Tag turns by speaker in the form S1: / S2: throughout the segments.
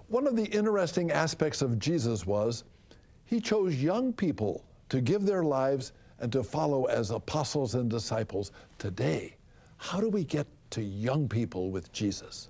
S1: One of the interesting aspects of Jesus was he chose young people to give their lives and to follow as apostles and disciples. Today, how do we get to young people with Jesus?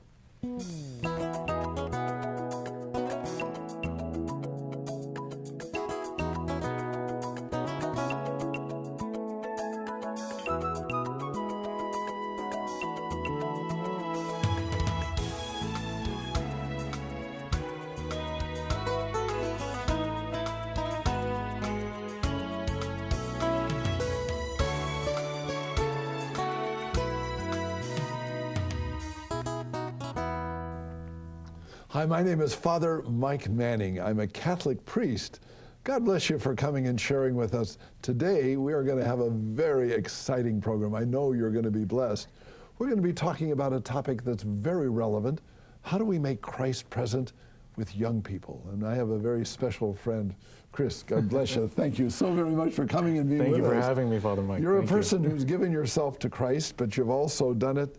S1: Hi, my name is Father Mike Manning. I'm a Catholic priest. God bless you for coming and sharing with us. Today, we are going to have a very exciting program. I know you're going to be blessed. We're going to be talking about a topic that's very relevant. How do we make Christ present with young people? And I have a very special friend, Chris. God bless you. Thank you so very much for coming and being with us.
S2: Thank you for having me, Father Mike.
S1: You're a person who's given yourself to Christ, but you've also done it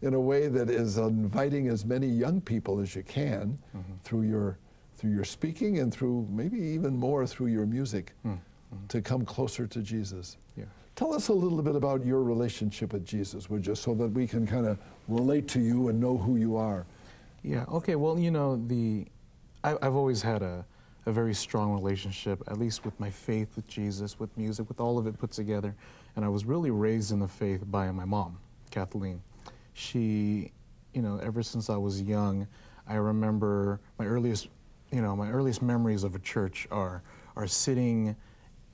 S1: in a way that is inviting as many young people as you can through your speaking and through maybe even more through your music to come closer to Jesus. Yeah. Tell us a little bit about your relationship with Jesus, would you, so that we can kind of relate to you and know who you are.
S2: Yeah, okay, well, you know, I've always had a very strong relationship, at least with my faith with Jesus, with music, with all of it put together. And I was really raised in the faith by my mom, Kathleen. She, you know, ever since I was young, I remember my earliest memories of a church are sitting,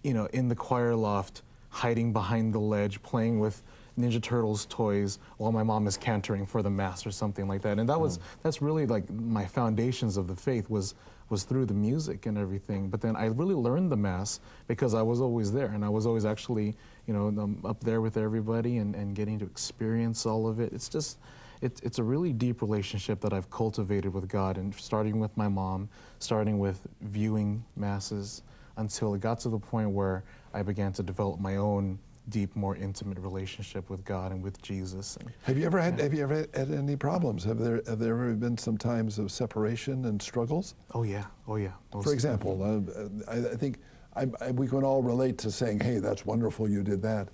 S2: you know, in the choir loft, hiding behind the ledge, playing with Ninja Turtles toys while my mom is cantering for the mass or something like that. And that's really like my foundations of the faith was through the music and everything. But then I really learned the mass because I was always there, and I was always actually, you know, up there with everybody and getting to experience all of it. It's just, it's a really deep relationship that I've cultivated with God, and starting with my mom, starting with viewing masses, until it got to the point where I began to develop my own deep, more intimate relationship with God and with Jesus. And,
S1: have you ever had any problems? Have there ever been some times of separation and struggles?
S2: Oh yeah.
S1: For example, I think we can all relate to saying, "Hey, that's wonderful, you did that,"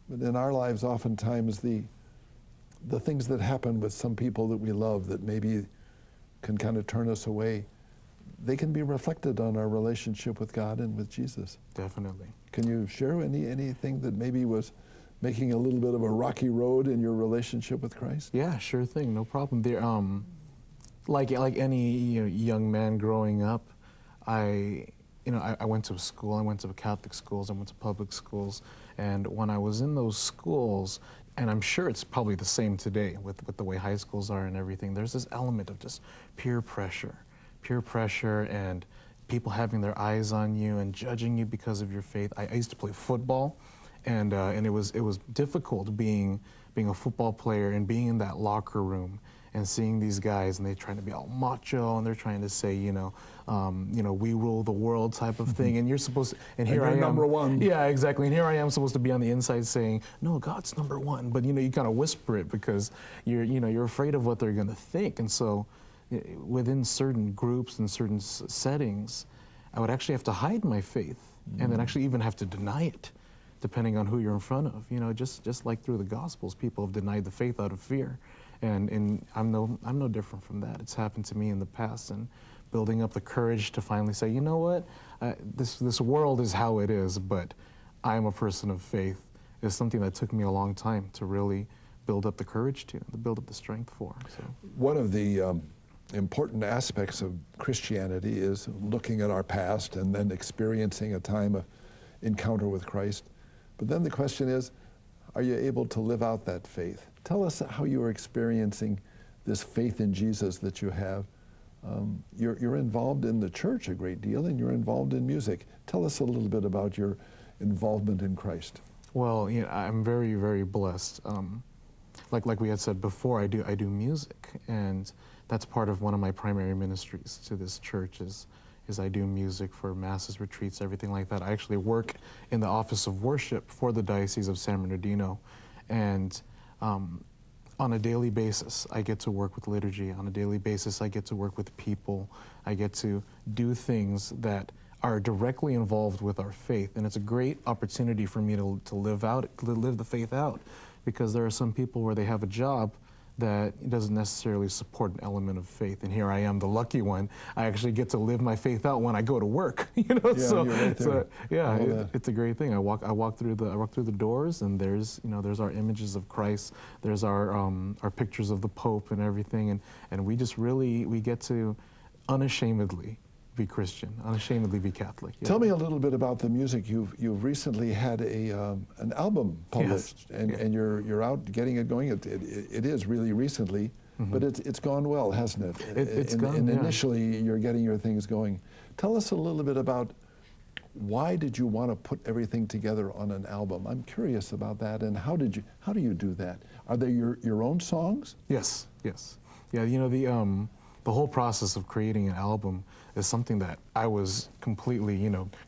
S1: but in our lives, oftentimes the things that happen with some people that we love that maybe can kind of turn us away, they can be reflected on our relationship with God and with Jesus. Definitely. Can you share anything that maybe was making a little bit of a rocky road in your relationship with Christ?
S2: Yeah, sure thing, no problem. There, like any young man growing up, I went to school. I went to Catholic schools. I went to public schools, and when I was in those schools, and I'm sure it's probably the same today with the way high schools are and everything, there's this element of just peer pressure and people having their eyes on you and judging you because of your faith. I used to play football, and it was difficult being a football player and being in that locker room and seeing these guys, and they're trying to be all macho, and they're trying to say, we rule the world type of thing, and you're supposed to, and here I am,
S1: number one.
S2: Yeah, exactly. And here I am supposed to be on the inside saying, no, God's number one, but you kind of whisper it because you're afraid of what they're going to think, and so within certain groups and certain settings, I would actually have to hide my faith and then actually even have to deny it, depending on who you're in front of. Just like through the Gospels, people have denied the faith out of fear, and I'm no different from that. It's happened to me in the past, and building up the courage to finally say, you know what, this world is how it is, but I'm a person of faith is something that took me a long time to really build up the courage to build up the strength for. So
S1: one of the important aspects of Christianity is looking at our past and then experiencing a time of encounter with Christ. But then the question is, are you able to live out that faith? Tell us how you are experiencing this faith in Jesus that you have. You're involved in the church a great deal, and you're involved in music. Tell us a little bit about your involvement in Christ.
S2: Well, I'm very, very blessed. Like we had said before, I do music, and that's part of one of my primary ministries to this church is I do music for masses, retreats, everything like that. I actually work in the office of worship for the Diocese of San Bernardino, and on a daily basis, I get to work with liturgy. On a daily basis, I get to work with people. I get to do things that are directly involved with our faith. And it's a great opportunity for me to live the faith out, because there are some people where they have a job that doesn't necessarily support an element of faith. And here I am, the lucky one. I actually get to live my faith out when I go to work.
S1: Yeah, you're right there.
S2: It's a great thing. I walk through the doors, and there's our images of Christ. There's our pictures of the Pope and everything, and we get to unashamedly be Christian, unashamedly be Catholic. Yeah.
S1: Tell me a little bit about the music. You've recently had an album published,
S2: yes.
S1: and you're out getting it going. It is really recently, but it's gone well, hasn't it?
S2: It's gone.
S1: And
S2: yeah.
S1: initially, you're getting your things going. Tell us a little bit about why did you want to put everything together on an album? I'm curious about that, and how do you do that? Are they your own songs?
S2: Yes. Yeah, the whole process of creating an album is something that I was completely,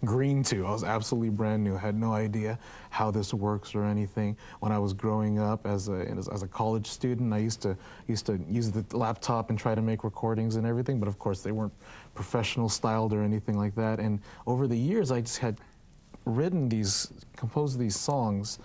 S2: green to. I was absolutely brand new. I had no idea how this works or anything. When I was growing up as a college student, I used to use the laptop and try to make recordings and everything, but of course they weren't professional styled or anything like that. And over the years, I just had composed these songs,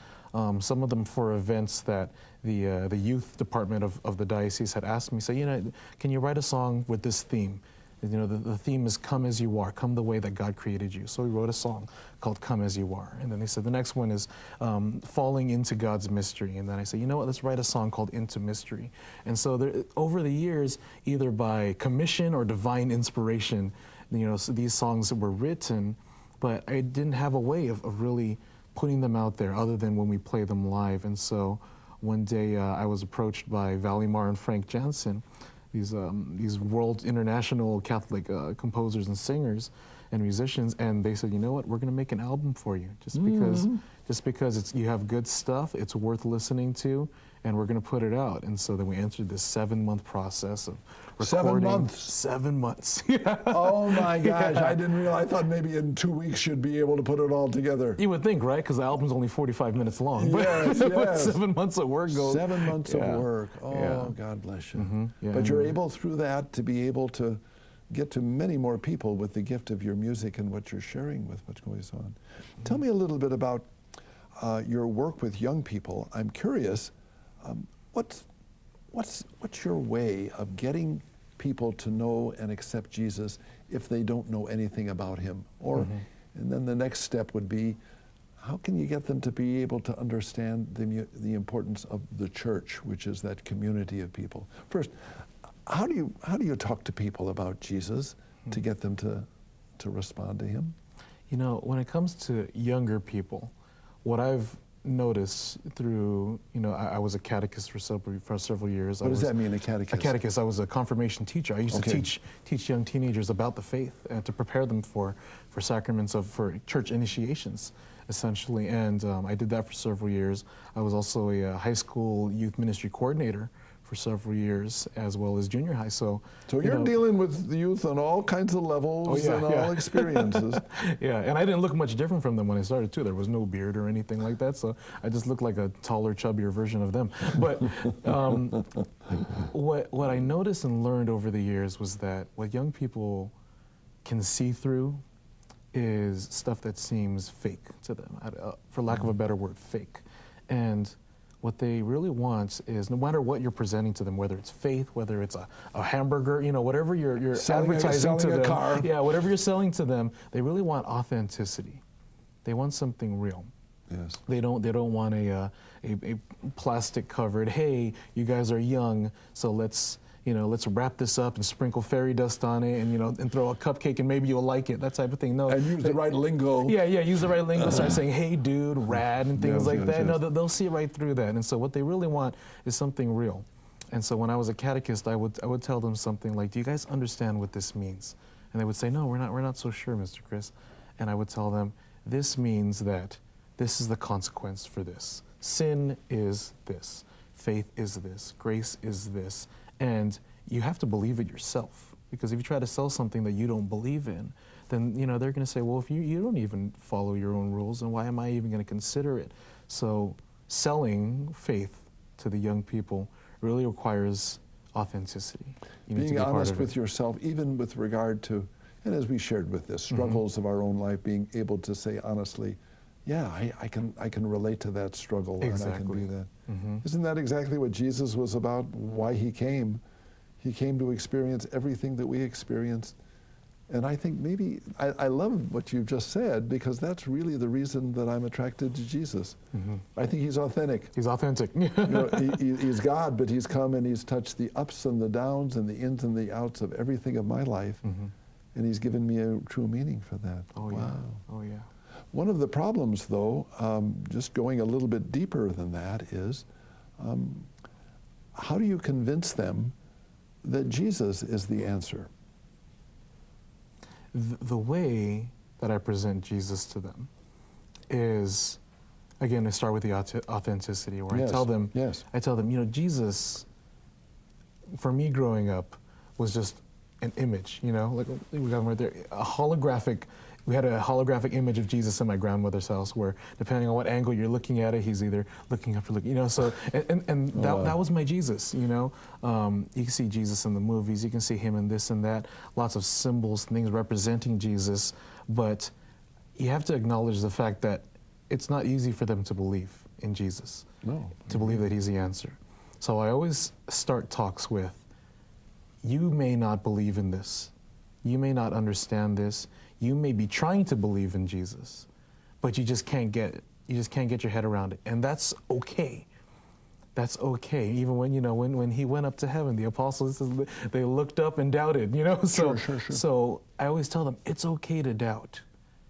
S2: some of them for events that the youth department of the diocese had asked me, say, can you write a song with this theme? The theme is "Come as you are, come the way that God created you." So we wrote a song called "Come as you are," and then they said the next one is "Falling into God's mystery," and then I said, you know what? Let's write a song called "Into Mystery." And so over the years, either by commission or divine inspiration, so these songs were written, but I didn't have a way of really putting them out there other than when we play them live. And so one day I was approached by Valimar and Frank Jansen, these world international Catholic composers and singers and musicians, and they said, you know what, we're going to make an album for you just because you have good stuff, it's worth listening to, and we're going to put it out. And so then we entered this 7-month process of recording.
S1: 7 months?
S2: 7 months. Yeah.
S1: Oh my gosh, I didn't realize. I thought maybe in 2 weeks you'd be able to put it all together.
S2: You would think, right? Because the album's only 45 minutes long.
S1: Yes,
S2: but
S1: yes.
S2: 7 months of work goes.
S1: 7 months
S2: yeah.
S1: of work. Oh,
S2: yeah.
S1: God bless you.
S2: Yeah,
S1: but you're able through that to be able to get to many more people with the gift of your music and what you're sharing with what's going on. Tell me a little bit about your work with young people. I'm curious, what's your way of getting people to know and accept Jesus if they don't know anything about him? Or, and then the next step would be, how can you get them to be able to understand the importance of the church, which is that community of people? First, how do you talk to people about Jesus to get them to respond to him?
S2: When it comes to younger people, what I've noticed through, I was a catechist for several years.
S1: What does that mean, a catechist?
S2: A catechist. I was a confirmation teacher. I used to teach young teenagers about the faith and to prepare them for sacraments for church initiations, essentially. And I did that for several years. I was also a high school youth ministry coordinator for several years, as well as junior high. So
S1: you're dealing with the youth on all kinds of levels and all experiences.
S2: Yeah, and I didn't look much different from them when I started too. There was no beard or anything like that, so I just looked like a taller, chubbier version of them. But what I noticed and learned over the years was that what young people can see through is stuff that seems fake to them, for lack of a better word, fake. And what they really want is, no matter what you're presenting to them, whether it's faith, whether it's a hamburger, whatever you're advertising to them,
S1: a car.
S2: Yeah, whatever you're selling to them, they really want authenticity. They want something real.
S1: Yes.
S2: They don't want a plastic covered, hey, you guys are young, so let's wrap this up and sprinkle fairy dust on it and throw a cupcake and maybe you'll like it, that type of thing. No.
S1: And use the right lingo.
S2: Yeah, use the right lingo. Start saying, hey, dude, rad, and things like that.
S1: Yes.
S2: No, they'll see right through that. And so what they really want is something real. And so when I was a catechist, I would tell them something like, do you guys understand what this means? And they would say, no, we're not so sure, Mr. Chris. And I would tell them, this means that this is the consequence for this. Sin is this. Faith is this. Grace is this. And you have to believe it yourself, because if you try to sell something that you don't believe in, then they're going to say, well, if you don't even follow your own rules, then why am I even going to consider it? So selling faith to the young people really requires authenticity. You need to
S1: Being
S2: be part
S1: honest
S2: of
S1: with
S2: it.
S1: yourself, even with regard to, and as we shared with this, struggles of our own life, being able to say honestly, yeah, I can relate to that struggle, and I can do that. Isn't that exactly what Jesus was about, why he came? He came to experience everything that we experienced. And I think maybe, I love what you've just said, because that's really the reason that I'm attracted to Jesus. I think he's authentic.
S2: He's authentic.
S1: You know, he's God, but he's come and he's touched the ups and the downs and the ins and the outs of everything of my life. And he's given me a true meaning for that.
S2: Oh,
S1: wow.
S2: Yeah. Oh, yeah.
S1: One of the problems, though, just going a little bit deeper than that, is how do you convince them that Jesus is the answer?
S2: The way that I present Jesus to them is, again, I start with the authenticity, where
S1: Yes,
S2: I tell them,
S1: yes.
S2: you know, Jesus, for me growing up, was just an image, you know, like we got them right there, we had a holographic image of Jesus in my grandmother's house, where depending on what angle you're looking at it, he's either looking up or looking, you know, so, and that was my Jesus, you know. You can see Jesus in the movies, you can see him in this and that, lots of symbols, things representing Jesus, but you have to acknowledge the fact that it's not easy for them to believe in Jesus, to believe that he's the answer. So I always start talks with, you may not believe in this, you may not understand this, you may be trying to believe in Jesus, but you just can't get it. You just can't get your head around it. And that's okay. That's okay. Even when, you know, when he went up to heaven, the apostles, they looked up and doubted, you know? So,
S1: Sure.
S2: So I always tell them, it's okay to doubt.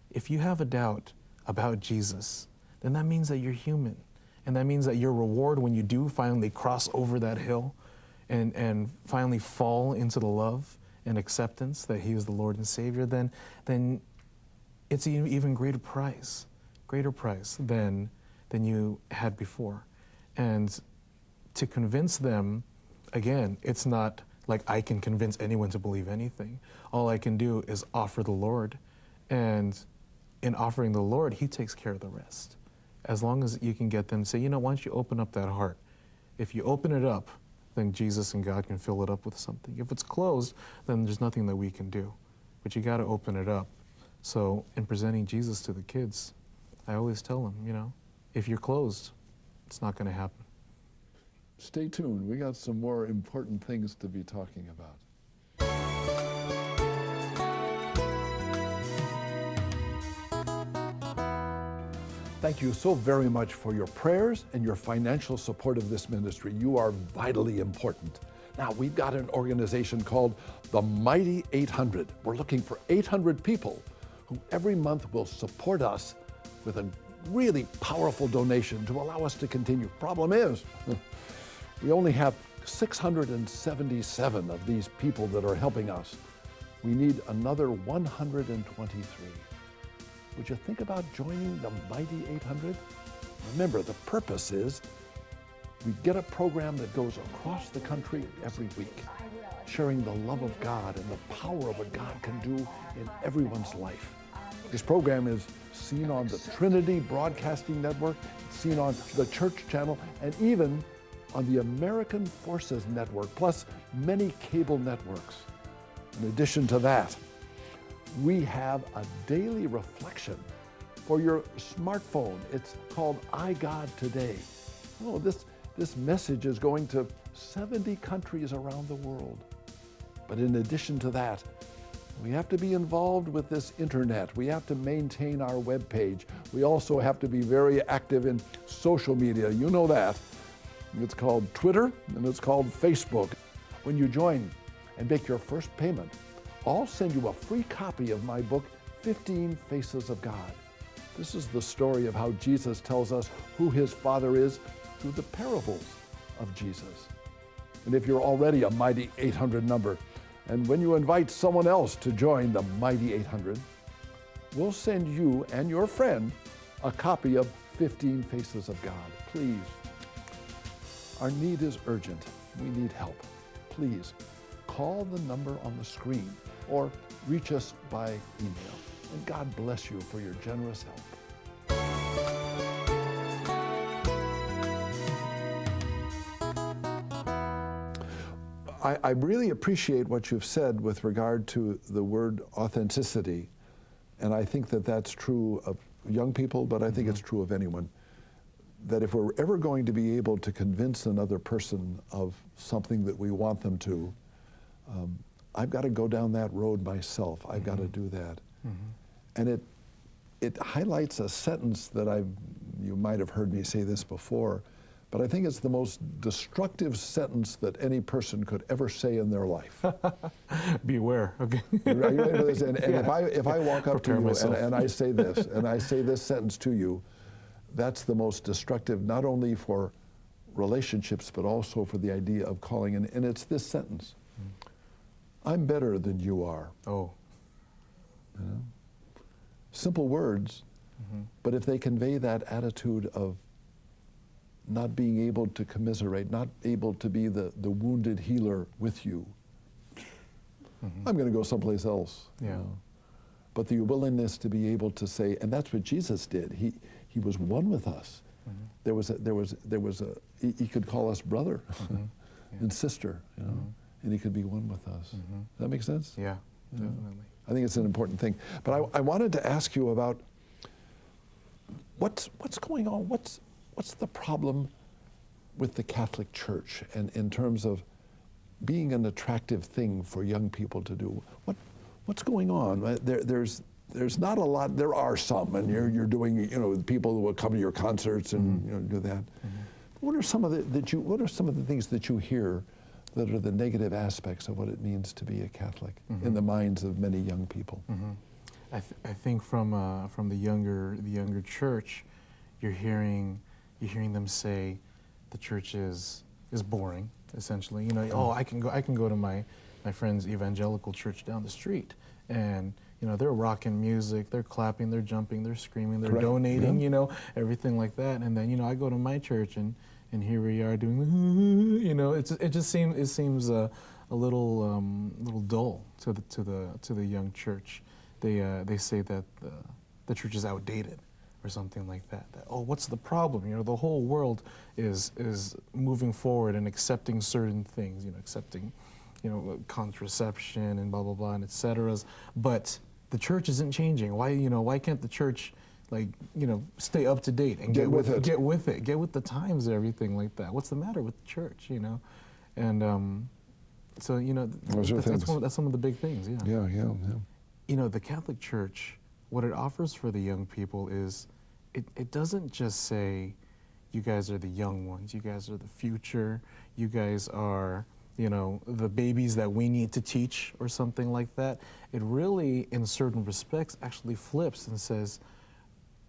S2: If you have a doubt about Jesus, then that means that you're human. And that means that your reward, when you do finally cross over that hill and finally fall into the love and acceptance that he is the Lord and Savior, then it's an even greater prize than you had before. And to convince them, again, it's not like I can convince anyone to believe anything. All I can do is offer the Lord. And in offering the Lord, he takes care of the rest. As long as you can get them to say, you know, why don't you open up that heart? If you open it up, then Jesus and God can fill it up with something. If it's closed, then there's nothing that we can do. But you got to open it up. So in presenting Jesus to the kids, I always tell them, you know, if you're closed, it's not going to happen.
S1: Stay tuned. We got some more important things to be talking about. Thank you so very much for your prayers and your financial support of this ministry. You are vitally important. Now, we've got an organization called the Mighty 800. We're looking for 800 people who every month will support us with a really powerful donation to allow us to continue. Problem is, we only have 677 of these people that are helping us. We need another 123. Would you think about joining the Mighty 800? Remember, the purpose is we get a program that goes across the country every week, sharing the love of God and the power of what God can do in everyone's life. This program is seen on the Trinity Broadcasting Network, it's seen on the Church Channel, and even on the American Forces Network, plus many cable networks. In addition to that, we have a daily reflection for your smartphone. It's called iGod Today. Oh, this message is going to 70 countries around the world. But in addition to that, we have to be involved with this internet. We have to maintain our web page. We also have to be very active in social media. You know that. It's called Twitter and it's called Facebook. When you join and make your first payment, I'll send you a free copy of my book, 15 Faces of God. This is the story of how Jesus tells us who his Father is through the parables of Jesus. And if you're already a Mighty 800 number, and when you invite someone else to join the Mighty 800, we'll send you and your friend a copy of 15 Faces of God. Please. Our need is urgent. We need help. Please call the number on the screen or reach us by email. And God bless you for your generous help. I really appreciate what you've said with regard to the word authenticity, and I think that that's true of young people, but I think it's true of anyone. That if we're ever going to be able to convince another person of something that we want them to, I've got to go down that road myself. I've got to do that. And it highlights a sentence that you might have heard me say this before, but I think it's the most destructive sentence that any person could ever say in their life.
S2: Beware. Okay.
S1: Are you ready for this? And if I walk up
S2: Prepare
S1: to you and I say this, and I say this sentence to you, that's the most destructive, not only for relationships, but also for the idea of calling. And it's this sentence: I'm better than you are.
S2: Oh.
S1: You know? Simple words, but if they convey that attitude of not being able to commiserate, not able to be the wounded healer with you, I'm going to go someplace else.
S2: Yeah.
S1: You know? But the willingness to be able to say, and that's what Jesus did. He was one with us. There was a he could call us brother and sister, you know, and he could be one with us. Does that make sense?
S2: Yeah, definitely.
S1: I think it's an important thing. But I wanted to ask you about what's going on. What's the problem with the Catholic Church, and in terms of being an attractive thing for young people to do? What's going on? There's not a lot. There are some, and you're doing, you know, people who will come to your concerts and you know, do that. What are some of the things that you hear that are the negative aspects of what it means to be a Catholic in the minds of many young people?
S2: I think from the younger church, you're hearing them say the church is boring, essentially. You know, oh, I can go to my friend's evangelical church down the street, and you know, they're rocking music, they're clapping, they're jumping, they're screaming, they're donating, you know, everything like that. And then, you know, I go to my church and here we are doing, you know, it just seems a little dull to the young church. They say that the church is outdated or something like that. Oh, what's the problem? You know, the whole world is moving forward and accepting certain things, you know, accepting, you know, contraception and blah blah blah and et cetera. But the church isn't changing. Why can't the church, like, you know, stay up to date and get with the times and everything like that? What's the matter with the church, you know? And so, you know, that's some of the big things. Yeah.
S1: Yeah.
S2: You know, the Catholic Church, what it offers for the young people is, it doesn't just say, you guys are the young ones, you guys are the future, you guys are, you know, the babies that we need to teach or something like that. It really, in certain respects, actually flips and says,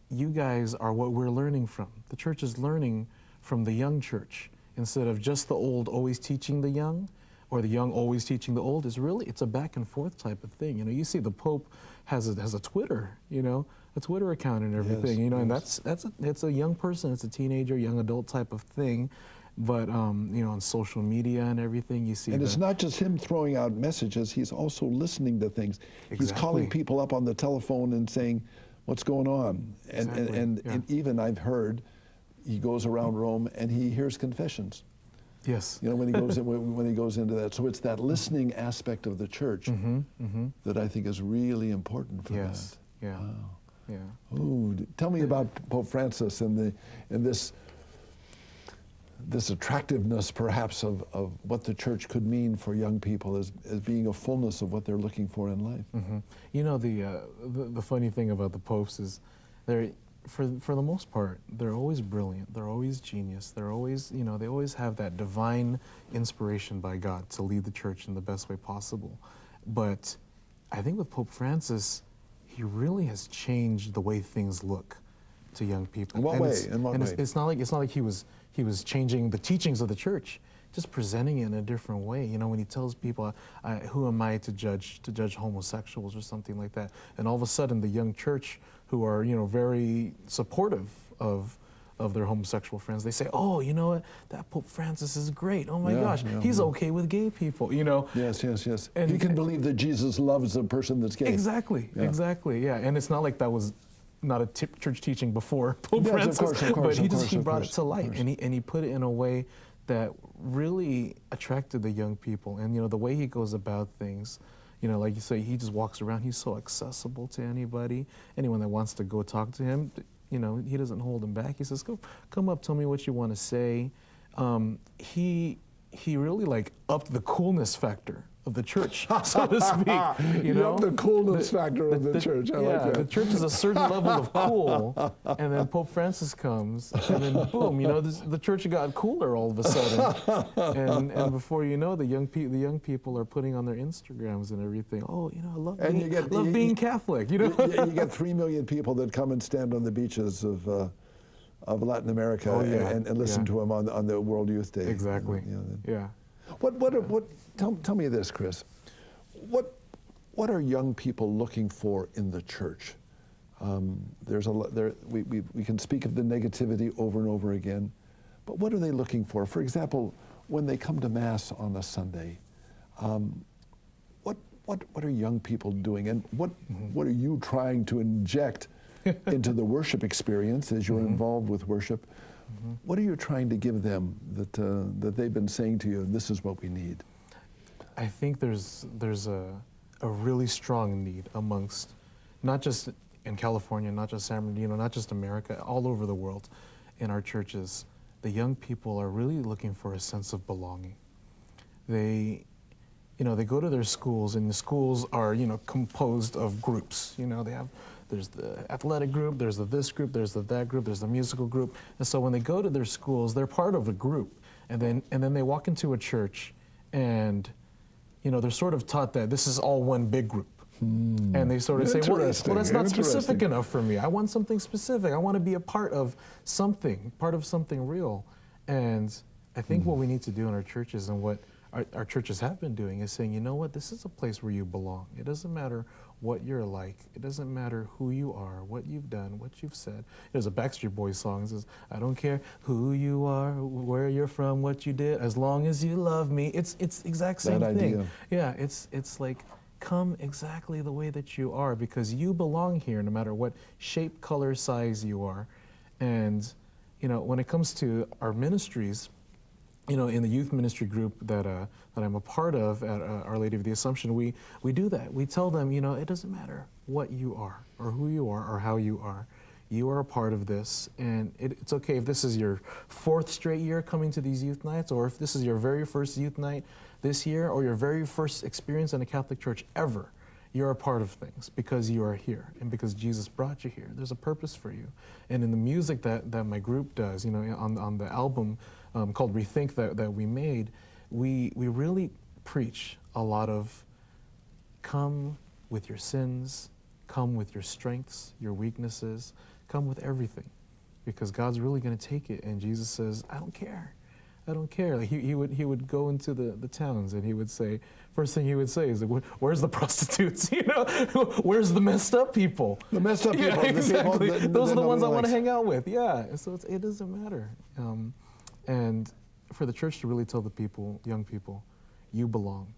S2: you guys are what we're learning from. The church is learning from the young church. Instead of just the old always teaching the young, or the young always teaching the old, it's a back and forth type of thing. You know, you see the Pope has a Twitter, you know, a Twitter account and everything, you know, and it's a young person, it's a teenager, young adult type of thing. But, you know, on social media and everything, you see.
S1: And it's not just him throwing out messages, he's also listening to things. Exactly. He's calling people up on the telephone and saying, what's going on? And even I've heard, he goes around Rome and he hears confessions.
S2: Yes.
S1: You know, when he goes into that. So it's that listening aspect of the church that I think is really important for that.
S2: Yeah.
S1: Wow.
S2: Yeah.
S1: Ooh, tell me about Pope Francis and this attractiveness, perhaps, of what the church could mean for young people as being a fullness of what they're looking for in life.
S2: You know, the funny thing about the popes is they're, for the most part, they're always brilliant, they're always genius, they're always, you know, they always have that divine inspiration by God to lead the church in the best way possible. But I think with Pope Francis, he really has changed the way things look to young people.
S1: In what way?
S2: It's not like he was changing the teachings of the church, just presenting it in a different way. You know, when he tells people, who am I to judge homosexuals or something like that? And all of a sudden, the young church, who are, you know, very supportive of their homosexual friends, they say, oh, you know what, that Pope Francis is great. Oh my gosh, he's okay with gay people, you know.
S1: Yes. And he can believe that Jesus loves a person that's gay.
S2: Exactly, yeah. And it's not like that was not a church teaching before Pope Francis,
S1: of course,
S2: but he brought it to light, and he put it in a way that really attracted the young people. And, the way he goes about things, like you say, he just walks around. He's so accessible to anybody. Anyone that wants to go talk to him, he doesn't hold them back. He says, come up, tell me what you want to say. He really upped the coolness factor of the church, so to speak.
S1: You know, the coolness factor of the church. I like that.
S2: The church is a certain level of cool, and then Pope Francis comes, and then boom, the church got cooler all of a sudden, and before you know, the young people are putting on their Instagrams and everything. Oh, I love being Catholic.
S1: You get 3 million people that come and stand on the beaches of Latin America and listen to him on the World Youth Day.
S2: Exactly. Yeah.
S1: Tell me this, Chris. What are young people looking for in the church? We can speak of the negativity over and over again, but what are they looking for? For example, when they come to Mass on a Sunday, what are young people doing, and what are you trying to inject into the worship experience as you're involved with worship? What are you trying to give them that they've been saying to you, this is what we need?
S2: I think there's a really strong need amongst, not just in California, not just San Bernardino, not just America, all over the world in our churches. The young people are really looking for a sense of belonging. They go to their schools, and the schools are, composed of groups. There's the athletic group, there's this group, there's that group, there's the musical group. And so when they go to their schools, they're part of a group. And then they walk into a church, and they're sort of taught that this is all one big group. And they sort of say, well, that's not specific enough for me. I want something specific. I want to be a part of something real. And I think what we need to do in our churches, and what our churches have been doing, is saying, this is a place where you belong. It doesn't matter what you're like. It doesn't matter who you are, what you've done, what you've said. There's a Backstreet Boys song that says, I don't care who you are, where you're from, what you did, as long as you love me. It's exact same
S1: that
S2: thing.
S1: Idea.
S2: Yeah, it's like, come exactly the way that you are, because you belong here no matter what shape, color, size you are. And, when it comes to our ministries, in the youth ministry group that I'm a part of at Our Lady of the Assumption, we do that. We tell them, it doesn't matter what you are or who you are or how you are. You are a part of this, and it's okay if this is your 4th straight year coming to these youth nights, or if this is your very first youth night this year, or your very first experience in a Catholic church ever. You're a part of things because you are here, and because Jesus brought you here. There's a purpose for you. And in the music that my group does, on the album called Rethink that we made, we really preach a lot of come with your sins, come with your strengths, your weaknesses, come with everything, because God's really going to take it. And Jesus says, I don't care. I don't care. Like he would go into the towns, and he would say, first thing he would say is, where's the prostitutes? Where's the messed up people?
S1: The messed up people.
S2: Yeah, exactly. Those are the ones I want to
S1: likes.
S2: hang out with. Yeah. And so it doesn't matter. And for the church to really tell the people, young people, you belong,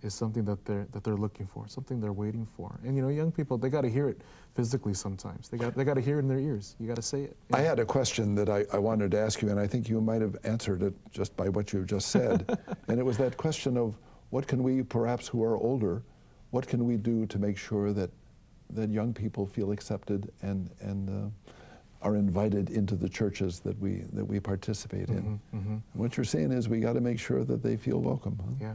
S2: is something that they're looking for, something they're waiting for. And young people, they got to hear it physically sometimes. They got to hear it in their ears. You got to say it.
S1: I had a question that I wanted to ask you, and I think you might have answered it just by what you just said. And it was that question of, what can we, perhaps who are older, what can we do to make sure that young people feel accepted and are invited into the churches that we participate in? And what you're saying is, we got to make sure that they feel welcome. Huh?
S2: Yeah.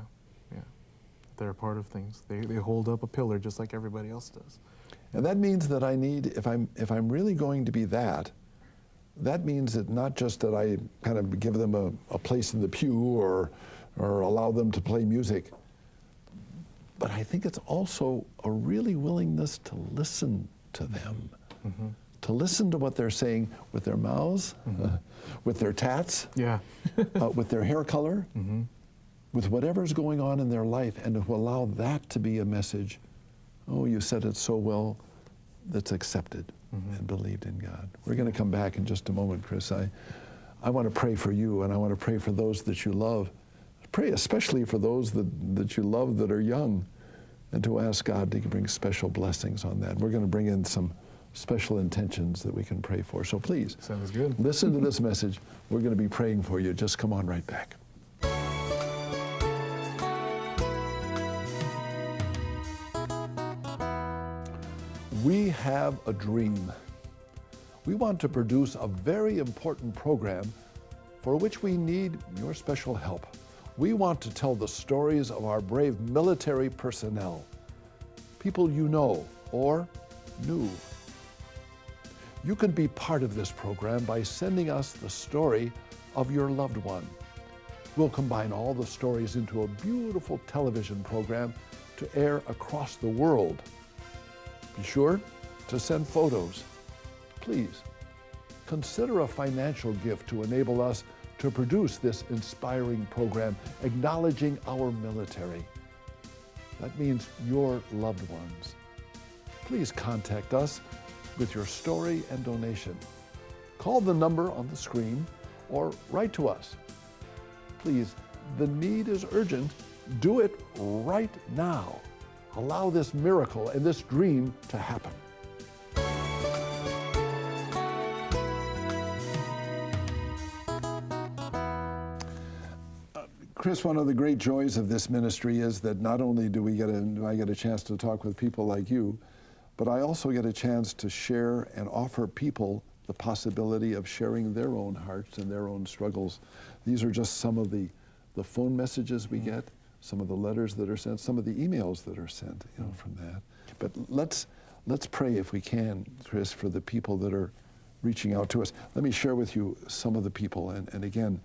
S2: They're a part of things. They hold up a pillar just like everybody else does.
S1: And that means that I need, if I'm really going to be that means that not just that I kind of give them a place in the pew or allow them to play music, but I think it's also a really willingness to listen to them, to listen to what they're saying with their mouths, with their tats, with their hair color, with whatever's going on in their life, and to allow that to be a message. Oh, you said it so well, that's accepted and believed in God. We're going to come back in just a moment, Chris. I want to pray for you, and I want to pray for those that you love. Pray especially for those that you love that are young, and to ask God to bring special blessings on that. We're going to bring in some special intentions that we can pray for. So please,
S2: sounds good.
S1: Listen to this message. We're going to be praying for you. Just come on right back. We have a dream. We want to produce a very important program for which we need your special help. We want to tell the stories of our brave military personnel, people you know or knew. You can be part of this program by sending us the story of your loved one. We'll combine all the stories into a beautiful television program to air across the world. Be sure to send photos. Please, consider a financial gift to enable us to produce this inspiring program, acknowledging our military. That means your loved ones. Please contact us with your story and donation. Call the number on the screen or write to us. Please, the need is urgent. Do it right now. Allow this miracle and this dream to happen. Chris, one of the great joys of this ministry is that not only do I get a chance to talk with people like you, but I also get a chance to share and offer people the possibility of sharing their own hearts and their own struggles. These are just some of the phone messages we get, some of the letters that are sent, some of the emails that are sent, from that. But let's pray, if we can, Chris, for the people that are reaching out to us. Let me share with you some of the people. And again,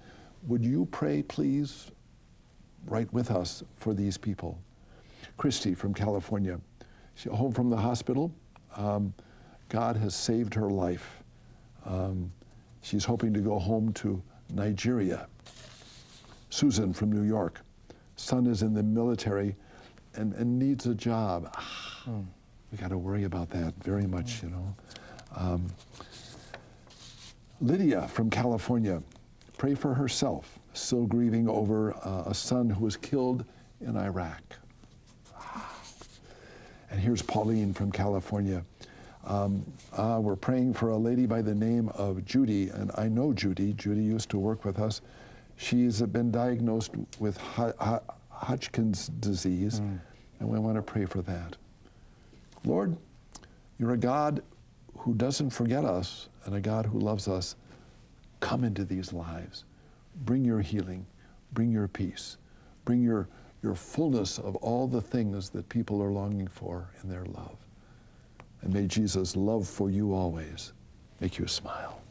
S1: would you pray, please, right with us for these people? Christy from California. She's home from the hospital. God has saved her life. She's hoping to go home to Nigeria. Susan from New York. Son is in the military and needs a job. We got to worry about that very much, Lydia from California. Pray for herself. Still grieving over a son who was killed in Iraq. And here's Pauline from California. We're praying for a lady by the name of Judy, and I know Judy. Judy used to work with us. She's been diagnosed with Hodgkin's disease, and we want to pray for that. Lord, you're a God who doesn't forget us and a God who loves us. Come into these lives. Bring your healing. Bring your peace. Bring your fullness of all the things that people are longing for in their love. And may Jesus' love for you always make you smile.